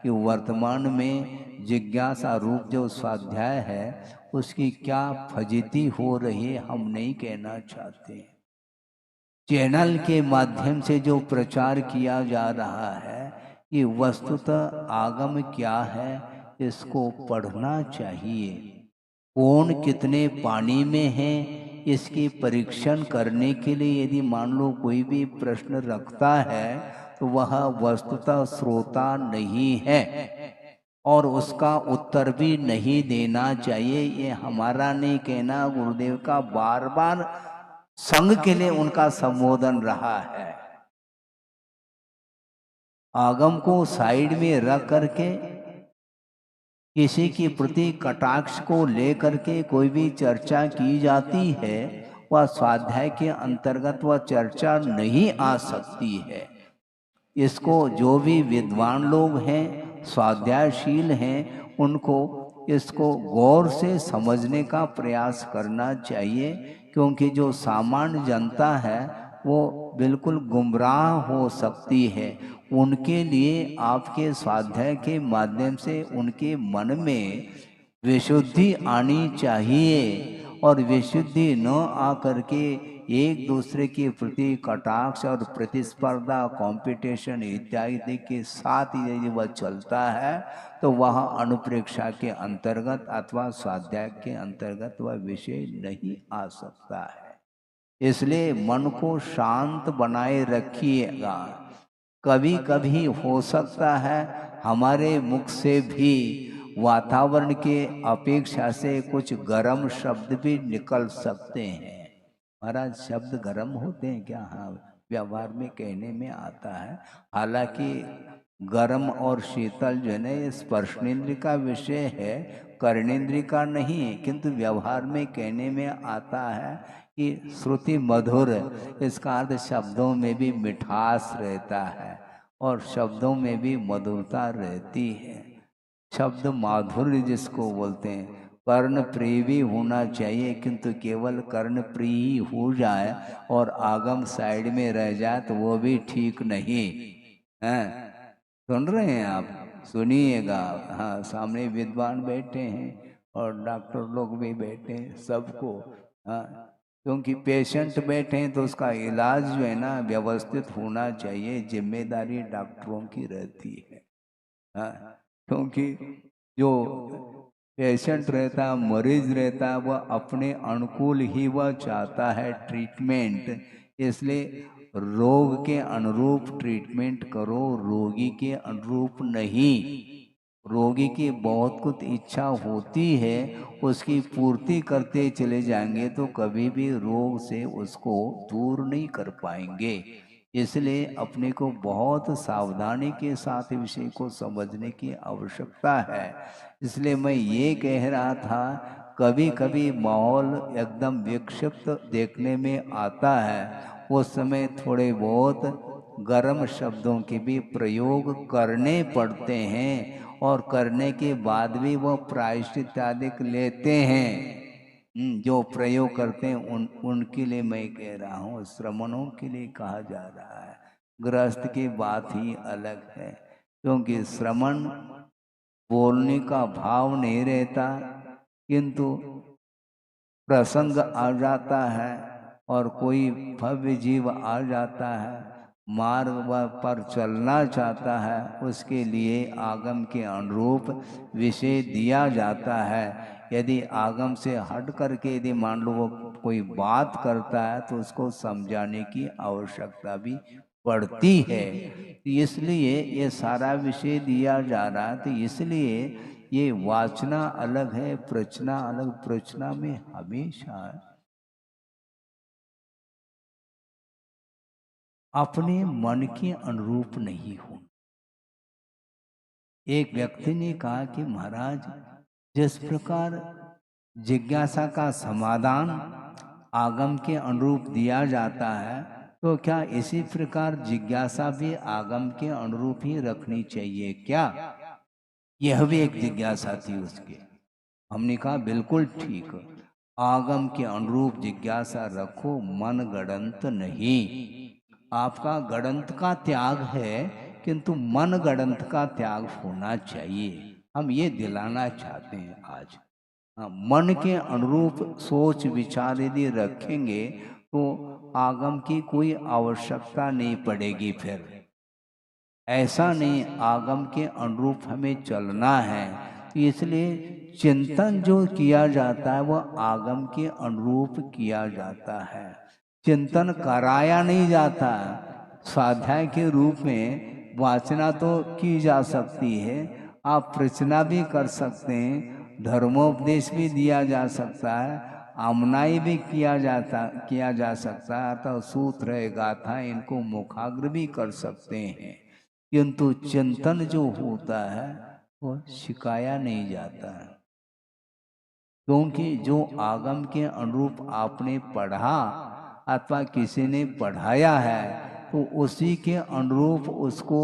कि वर्तमान में जिज्ञासा रूप जो स्वाध्याय है उसकी क्या फजीती हो रही है हम नहीं कहना चाहते। चैनल के माध्यम से जो प्रचार किया जा रहा है कि वस्तुतः आगम क्या है इसको पढ़ना चाहिए। कौन कितने पानी में है इसकी परीक्षण करने के लिए यदि मान लो कोई भी प्रश्न रखता है तो वह वस्तुतः श्रोता नहीं है और उसका उत्तर भी नहीं देना चाहिए। ये हमारा नहीं कहना, गुरुदेव का बार बार संघ के लिए उनका संबोधन रहा है। आगम को साइड में रख करके किसी के प्रति कटाक्ष को लेकर के कोई भी चर्चा की जाती है वह स्वाध्याय के अंतर्गत वह चर्चा नहीं आ सकती है। इसको जो भी विद्वान लोग हैं स्वाध्यायशील हैं उनको इसको गौर से समझने का प्रयास करना चाहिए, क्योंकि जो सामान्य जनता है वो बिल्कुल गुमराह हो सकती है। उनके लिए आपके स्वाध्याय के माध्यम से उनके मन में विशुद्धि आनी चाहिए और विशुद्धि न आकर के एक दूसरे के प्रति कटाक्ष और प्रतिस्पर्धा कंपटीशन इत्यादि के साथ यदि वह चलता है तो वह अनुप्रेक्षा के अंतर्गत अथवा स्वाध्याय के अंतर्गत वह विषय नहीं आ सकता है। इसलिए मन को शांत बनाए रखिएगा। कभी कभी हो सकता है हमारे मुख से भी वातावरण के अपेक्षा से कुछ गर्म शब्द भी निकल सकते हैं। महाराज शब्द गर्म होते हैं क्या? हाँ, व्यवहार में कहने में आता है। हालांकि गर्म और शीतल जो है ना ये स्पर्शनेन्द्रिय का विषय है, कर्णेन्द्रिय का नहीं है, किंतु व्यवहार में कहने में आता है कि श्रुति मधुर, इसका अर्थ शब्दों में भी मिठास रहता है और शब्दों में भी मधुरता रहती है। शब्द माधुर्य जिसको बोलते हैं, कर्ण प्रिय भी होना चाहिए, किंतु केवल कर्ण प्रिय हो जाए और आगम साइड में रह जाए तो वो भी ठीक नहीं है। सुन रहे हैं आप? सुनिएगा। हाँ, सामने विद्वान बैठे हैं और डॉक्टर लोग भी बैठे हैं, सबको। हाँ, क्योंकि पेशेंट बैठे हैं तो उसका इलाज जो है ना व्यवस्थित होना चाहिए, जिम्मेदारी डॉक्टरों की रहती है। हाँ, क्योंकि जो पेशेंट रहता है, मरीज रहता है, वह अपने अनुकूल ही वह चाहता है ट्रीटमेंट। इसलिए रोग के अनुरूप ट्रीटमेंट करो, रोगी के अनुरूप नहीं। रोगी की बहुत कुछ इच्छा होती है, उसकी पूर्ति करते चले जाएंगे तो कभी भी रोग से उसको दूर नहीं कर पाएंगे। इसलिए अपने को बहुत सावधानी के साथ विषय को समझने की आवश्यकता है। इसलिए मैं ये कह रहा था, कभी कभी माहौल एकदम विक्षिप्त देखने में आता है, उस समय थोड़े बहुत गर्म शब्दों के भी प्रयोग करने पड़ते हैं और करने के बाद भी वह प्रायश्चित इत्यादि लेते हैं। जो प्रयोग करते हैं उनके लिए मैं कह रहा हूँ, श्रमणों के लिए कहा जा रहा है। गृहस्थ की बात ही अलग है, क्योंकि श्रमण बोलने का भाव नहीं रहता, किंतु प्रसंग आ जाता है और कोई भव्य जीव आ जाता है, मार्ग पर चलना चाहता है, उसके लिए आगम के अनुरूप विषय दिया जाता है। यदि आगम से हट करके यदि मान लो वो कोई बात करता है तो उसको समझाने की आवश्यकता भी पड़ती है। इसलिए ये सारा विषय दिया जा रहा है। तो इसलिए ये वाचना अलग है, प्रचना अलग। प्रचना में हमेशा अपने मन के अनुरूप नहीं हो। एक व्यक्ति ने कहा कि महाराज, जिस प्रकार जिज्ञासा का समाधान आगम के अनुरूप दिया जाता है, तो क्या इसी प्रकार जिज्ञासा भी आगम के अनुरूप ही रखनी चाहिए क्या? यह भी एक जिज्ञासा थी उसके। हमने कहा बिल्कुल ठीक, आगम के अनुरूप जिज्ञासा रखो, मन गड़ंत नहीं। आपका गड़ंत का त्याग है, किंतु मन गढ़ंत का त्याग होना चाहिए। हम ये दिलाना चाहते हैं आज। हाँ, मन के अनुरूप सोच विचार यदि रखेंगे तो आगम की कोई आवश्यकता नहीं पड़ेगी। फिर ऐसा नहीं, आगम के अनुरूप हमें चलना है, तो इसलिए चिंतन जो किया जाता है वह आगम के अनुरूप किया जाता है। चिंतन कराया नहीं जाता। स्वाध्याय के रूप में वाचना तो की जा सकती है, आप प्रचना भी कर सकते हैं, धर्मोपदेश भी दिया जा सकता है, आमनाई भी किया जा सकता है, अतः सूत्र गाथा इनको मुखाग्र भी कर सकते हैं। किंतु चिंतन जो होता है वो सिखाया नहीं जाता है, क्योंकि जो आगम के अनुरूप आपने पढ़ा अथवा किसी ने पढ़ाया है तो उसी के अनुरूप उसको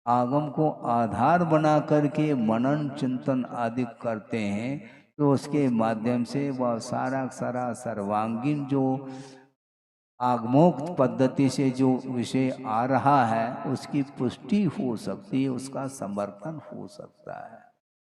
आगम को आधार बना करके मनन चिंतन आदि करते हैं, तो उसके माध्यम से वह सारा सारा सर्वांगीण जो आगमोक्त पद्धति से जो विषय आ रहा है उसकी पुष्टि हो सकती है, उसका समर्थन हो सकता है।